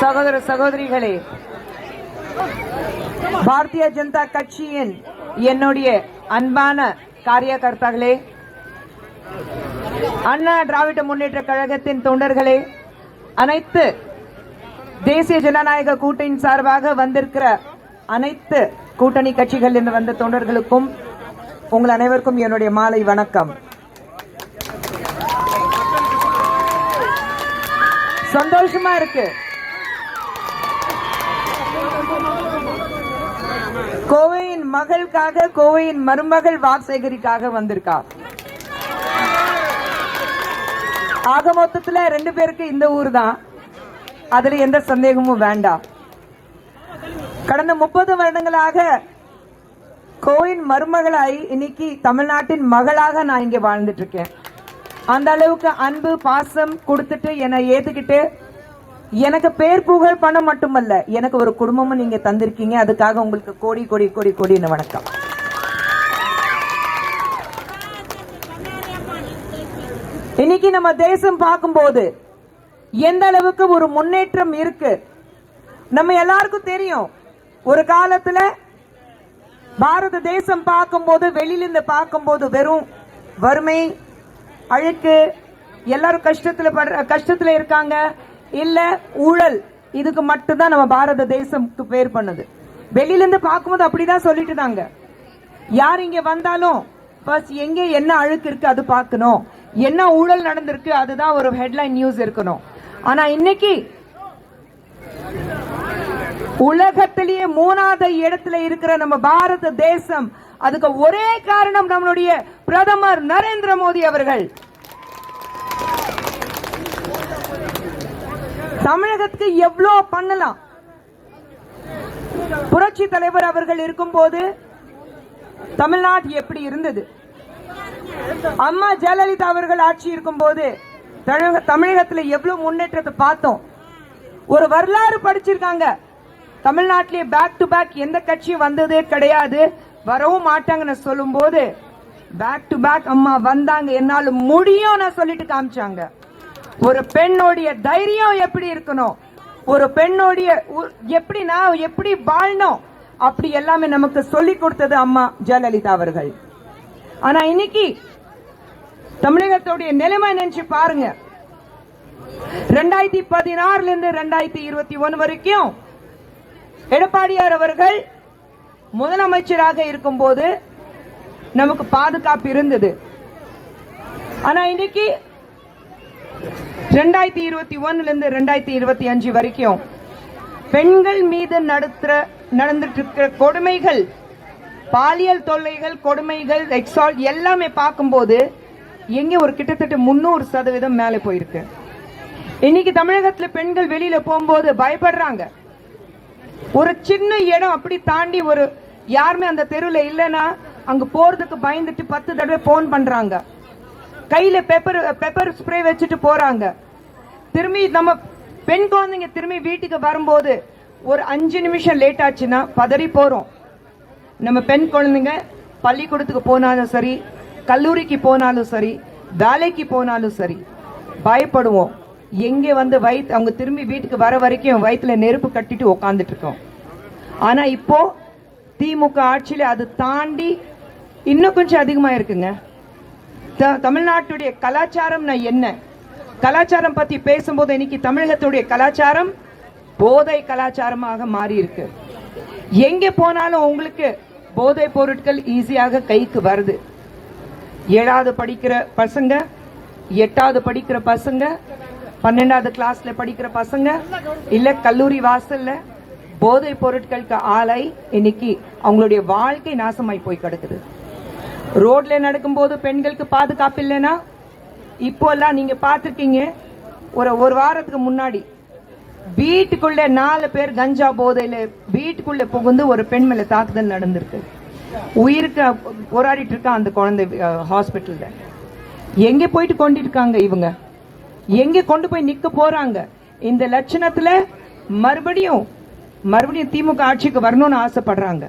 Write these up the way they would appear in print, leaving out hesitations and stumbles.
சகோதர சகோதரிகளே, பாரதிய ஜனதா கட்சியின் என்னுடைய அன்பான காரியகர்த்தாக்களே, அண்ணா திராவிட முன்னேற்ற கழகத்தின் தொண்டர்களே, அனைத்து தேசிய ஜனநாயக கூட்டணியின் சார்பாக வந்திருக்கிற அனைத்து கூட்டணி கட்சிகளில் வந்த தொண்டர்களுக்கும் உங்கள் அனைவருக்கும் என்னுடைய மாலை வணக்கம். சந்தோஷமா இருக்கு. கோவையின் மகளுக்காக, கோவையின் மருமகள் வாக்சேகரிக்காக வந்திருக்கா. ஆக மொத்தத்துல 2 பேருக்கு இந்த ஊர் தான், அதுல எந்த சந்தேகமும் வேண்டாம். கடந்த 30 வருடங்களாக கோவையின் மருமகளாய் இன்னைக்கு தமிழ்நாட்டின் மகளாக நான் இங்க வாழ்ந்துட்டு இருக்கேன். அந்த அளவுக்கு அன்பு பாசம் கொடுத்துட்டு என்னை ஏத்துக்கிட்டு எனக்கு பேர் புகழ் பணம் மட்டுமல்ல, எனக்கு ஒரு குடும்பமும் நீங்க தந்திருக்கீங்க. அதுக்காக உங்களுக்கு கோடி கோடி கோடி கோடின்னு வணக்கம். இன்னைக்கு நம்ம தேசம் பார்க்கும்போது எந்த அளவுக்கு ஒரு முன்னேற்றம் இருக்கு நம்ம எல்லாருக்கும் தெரியும். ஒரு காலத்துல பாரத தேசம் பார்க்கும்போது, வெளியிலிருந்து பார்க்கும்போது வெறும் வறுமை, அழுக்கு, எல்லாரும் கஷ்டத்துல இருக்காங்க, இல்ல ஊழல், இதுக்கு மட்டும்தான் நம்ம பாரத தேசத்துக்கு பேர் பண்ணுது. வெளியிலிருந்து பார்க்கும்போது அப்படிதான் சொல்லிட்டு இருந்தாங்க. யார் இங்க வந்தாலும் எங்க என்ன அழுக்கு இருக்கு அது பார்க்கணும், என்ன ஊழல் நடந்திருக்கு அதுதான் ஒரு ஹெட்லைன் நியூஸ் இருக்கணும். ஆனா இன்னைக்கு உலகத்திலேயே 3வது இடத்துல இருக்கிற நம்ம பாரத தேசம், அதுக்கு ஒரே காரணம் நம்மளுடைய பிரதமர் நரேந்திர மோடி அவர்கள். தமிழகத்துக்கு எவ்வளவு பண்ணலாம். புரட்சி தலைவர் அவர்கள் இருக்கும்போது தமிழ்நாடு எப்படி இருந்தது, அம்மா ஜெயலலிதா அவர்கள் ஆட்சி இருக்கும் போது தமிழகத்தில் எவ்வளவு முன்னேற்றத்தை பார்த்தோம். ஒரு வரலாறு படிச்சிருக்காங்க. தமிழ்நாட்டிலே பேக் டு பேக் எந்த கட்சியும் வந்ததே கிடையாது, வரவும் மாட்டாங்கன்னு சொல்லும் போது பேக் டு பேக் அம்மா வந்தாங்க. என்னால முடியும் சொல்லிட்டு காமிச்சாங்க. ஒரு பெண்ணுடைய தைரியம் எப்படி இருக்கணும், ஒரு பெண்ணுடைய எப்படி வாழணும், அப்படி எல்லாமே நமக்கு சொல்லிக் கொடுத்தது அம்மா ஜெயலலிதா அவர்கள். ஆனா இன்னைக்கு தமிழகத்துடைய நிலைமை நினைச்சு பாருங்க. 2016 இருந்து 2021 வரைக்கும் எடப்பாடியார் அவர்கள் முதலமைச்சராக இருக்கும் போது நமக்கு பாதுகாப்பு இருந்தது. ஆனா இன்னைக்கு 2021 இருந்து 2025 வரைக்கும் பெண்கள் மீது நடந்துட்டு இருக்கிற கொடுமைகள், பாலியல் தொல்லைகள், கொடுமைகள், எக்ஸால்ட் எல்லாமே பார்க்கும்போது எங்க ஒரு கிட்டத்தட்ட 300% மேலே போயிருக்கு. இன்னைக்கு தமிழகத்தில் பெண்கள் வெளியில போகும்போது பயப்படுறாங்க. ஒரு சின்ன இடம் அப்படி தாண்டி ஒரு யாருமே அந்த தெருவில் இல்லைன்னா அங்க போறதுக்கு பயந்துட்டு 10 தடவை போன் பண்றாங்க. கையில பெப்பர் ஸ்ப்ரே வச்சுட்டு போறாங்க. திரும்பி நம்ம பெண் குழந்தைங்க திரும்பி வீட்டுக்கு வரும்போது ஒரு 5 நிமிஷம் லேட் ஆச்சுன்னா பதறி போறோம். நம்ம பெண் குழந்தைங்க பள்ளிக்கூடத்துக்கு போனாலும் சரி, கல்லூரிக்கு போனாலும் சரி, வேலைக்கு போனாலும் சரி பயப்படுவோம். எங்க வந்து அவங்க திரும்பி வீட்டுக்கு வர வரைக்கும் வயிற்றுல நெருப்பு கட்டிட்டு உக்காந்துட்டு இருக்கோம். ஆனா இப்போ திமுக ஆட்சியில அது தாண்டி இன்னும் கொஞ்சம் அதிகமா இருக்குங்க. தமிழ்நாட்டுடைய கலாச்சாரம் என்ன, கலாச்சாரம் பத்தி பேசும்போது இன்னைக்கு தமிழகத்துடைய கலாச்சாரம் போதை கலாச்சாரமாக மாறி இருக்கு. எங்க போனாலும் உங்களுக்கு போதை பொருட்கள் ஈஸியாக கைக்கு வருது. 7வது படிக்கிற பசங்க, 8வது படிக்கிற பசங்க, 12வது கிளாஸ்ல படிக்கிற பசங்க, இல்ல கல்லூரி வாசல்ல போதை பொருட்களுக்கு ஆளை இன்னைக்கு அவங்களுடைய வாழ்க்கை நாசமாய் போய் கிடக்குது. ரோட்ல நடக்கும்போது பெண்களுக்கு பாதுகாப்பு இல்லைன்னா இப்போ எல்லாம் நீங்க பாத்திருக்கீங்க. ஒரு வாரத்துக்கு முன்னாடி வீட்டுக்குள்ள 4 பேர் கஞ்சா போதையில வீட்டுக்குள்ள புகுந்து ஒரு பெண் மேல தாக்குதல் நடந்திருக்கு. உயிருக்கு போராடிட்டு இருக்கா அந்த குழந்தை ஹாஸ்பிட்டல்ல. எங்க போயிட்டு கொண்டு இருக்காங்க இவங்க, எங்க கொண்டு போய் நிக்க போறாங்க? இந்த லட்சணத்துல மறுபடியும் திமுக ஆட்சிக்கு வரணும்னு ஆசைப்படுறாங்க.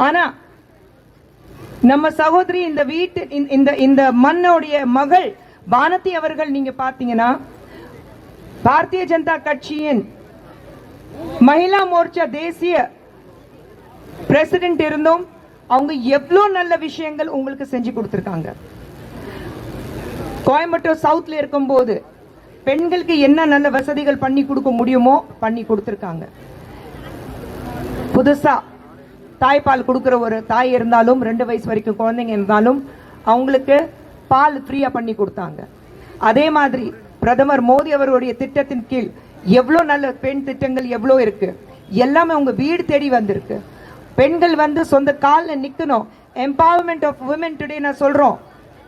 ஆனா நம்ம சகோதரி இந்த மண்ணோடைய மகள் வானதி அவர்கள் நீங்க பாத்தீங்கன்னா பாரதிய ஜனதா கட்சியின் மகிழா மோர்ச்சா தேசிய பிரசிடென்ட் இருந்தும் அவங்க எவ்வளவு நல்ல விஷயங்கள் உங்களுக்கு செஞ்சு கொடுத்திருக்காங்க. கோயம்புத்தூர் சவுத்ல இருக்கும்போது பெண்களுக்கு என்ன நல்ல வசதிகள் பண்ணி கொடுக்க முடியுமோ பண்ணி கொடுத்திருக்காங்க. புதுசா தாய்ப்பால் கொடுக்கிற ஒரு தாய் இருந்தாலும் 2 வயசு வரைக்கும் குழந்தைங்க இருந்தாலும் அவங்களுக்கு பால் ஃப்ரீயா பண்ணி கொடுத்தாங்க. அதே மாதிரி பிரதமர் மோடி அவருடைய திட்டத்தின் கீழ் எவ்வளவு நல்ல பெண் திட்டங்கள் எவ்வளவு இருக்கு, எல்லாமே உங்க வீடு தேடி வந்திருக்கு. பெண்கள் வந்து சொந்த காலில் நிக்கணும். எம்பவர்மெண்ட் ஆஃப் விமன் டுடே நான் சொல்றோம்.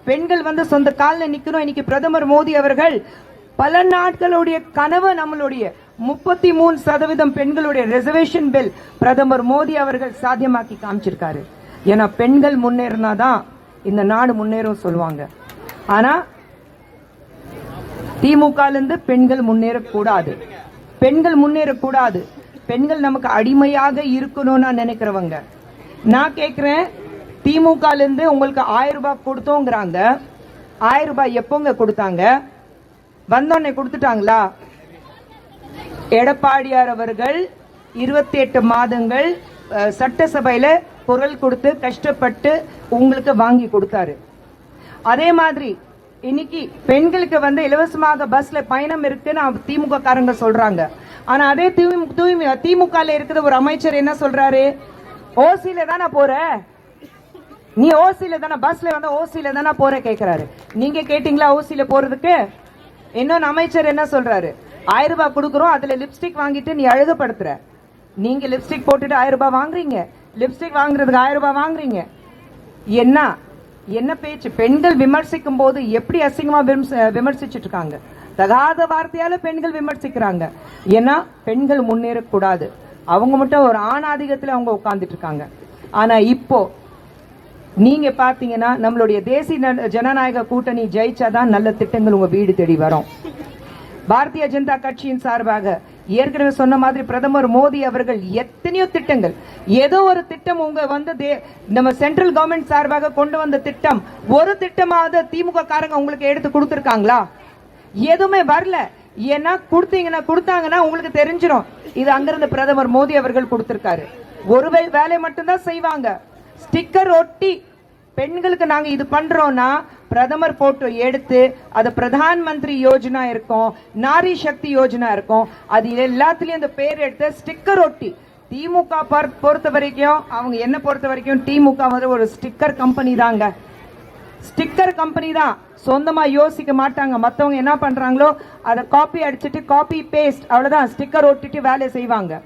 பெண்கள் வந்து சொந்த காலில் நிக்கணும். இன்னைக்கு பிரதமர் மோடி அவர்கள் பல நாட்களுடைய கனவு நம்மளுடைய 33% பெண்களுடைய ரிசர்வேஷன் பில் பிரதமர் மோடி அவர்கள் சாத்தியமாக்கி காமிச்சிருக்காரு. ஏன்னா பெண்கள் முன்னேறினாதான் இந்த நாடு முன்னேறும் சொல்லுவாங்க. ஆனா திமுக இருந்து பெண்கள் முன்னேறக்கூடாது, பெண்கள் முன்னேறக்கூடாது, பெண்கள் நமக்கு அடிமையாக இருக்கணும்னு நினைக்கிறவங்க. நான் கேட்கிறேன், திமுக இருந்து உங்களுக்கு 1000 ரூபாய் கொடுத்தோங்கிறாங்க. 1000 ரூபாய் எப்போங்க கொடுத்தாங்க? வந்தோடனே கொடுத்துட்டாங்களா? எடப்பாடியார் அவர்கள் 28 மாதங்கள் சட்டசபையில குரல் கொடுத்து கஷ்டப்பட்டு உங்களுக்கு வாங்கி கொடுத்தாரு. அதே மாதிரி இன்னைக்கு பெண்களுக்கு வந்து இலவசமாக பஸ்ல பயணம் இருக்குன்னு திமுக காரங்க சொல்றாங்க. ஆனா அதே திமுக இருக்கிற ஒரு அமைச்சர் என்ன சொல்றாரு? ஓசியில தானே போற நீ, ஓசியில தானே பஸ்ல வந்து ஓசியில தானே போற கேட்கிறாரு. நீங்க கேட்டீங்களா ஓசியில போறதுக்கு? இன்னொன்னு அமைச்சர் என்ன சொல்றாரு? 1000 ரூபாய் கொடுக்குறோம், அதுல லிப்ஸ்டிக் வாங்கிட்டு நீ அழகுபடுத்துற. நீங்க லிப்ஸ்டிக் போட்டுட்டு 1000 ரூபாய் வாங்குறீங்க, லிப்ஸ்டிக் வாங்குறதுக்கு 1000 ரூபாய் வாங்குறீங்க. என்ன பேச்சு? பெண்கள் விமர்சிக்கும் போது எப்படி அசிங்கமா விமர்சிச்சுட்டு இருக்காங்க. தகாத வார்த்தையால பெண்கள் விமர்சிக்கிறாங்க. ஏன்னா பெண்கள் முன்னேறக்கூடாது, அவங்க மட்டும் ஒரு ஆணாதிக்கத்துல அவங்க உட்கார்ந்துட்டு இருக்காங்க. ஆனா இப்போ நீங்க பாத்தீங்கன்னா நம்மளுடைய தேசிய ஜனநாயக கூட்டணி ஜெயிச்சாதான் நல்ல திட்டங்கள் உங்க வீடு தேடி வரும். பாரதிய ஜனதா கட்சியின் சார்பாக ஏற்கனவே சொன்ன மாதிரி பிரதமர் மோடி அவர்கள் எத்தனையோ திட்டங்கள், ஏதோ ஒரு திட்டம் உங்க வந்து நம்ம சென்ட்ரல் கவர்மெண்ட் சார்பாக கொண்டு வந்த திட்டம் ஒரு திட்டமாவது திமுக காரங்க உங்களுக்கு எடுத்து கொடுத்திருக்காங்களா? எதுவுமே வரல. ஏன்னா கொடுத்தாங்கன்னா உங்களுக்கு தெரிஞ்சிடும் இது அங்கிருந்து பிரதமர் மோடி அவர்கள் கொடுத்திருக்காரு. ஒரு வேலை மட்டும்தான் செய்வாங்க. ஸ்டிக்கர் ஒட்டி பெண்களுக்கு நாங்க இது பண்றோம்னா பிரதமர் போட்டோ எடுத்து அது பிரதான் மந்திரி யோஜனா இருக்கும், நாரி சக்தி யோஜனா இருக்கும், அது எல்லாத்துலயும் அந்த பேர் எடுத்து ஸ்டிக்கர் ஒட்டி. திமுக பொறுத்த வரைக்கும், அவங்க என்ன பொறுத்த வரைக்கும் திமுக வந்து ஒரு ஸ்டிக்கர் கம்பெனி தாங்க. ஸ்டிக்கர் கம்பெனி தான், சொந்தமா யோசிக்க மாட்டாங்க. மத்தவங்க என்ன பண்றாங்களோ அதை காப்பி அடிச்சிட்டு காப்பி பேஸ்ட் அவ்வளவுதான், ஸ்டிக்கர் ஒட்டிட்டு வேலை செய்வாங்க.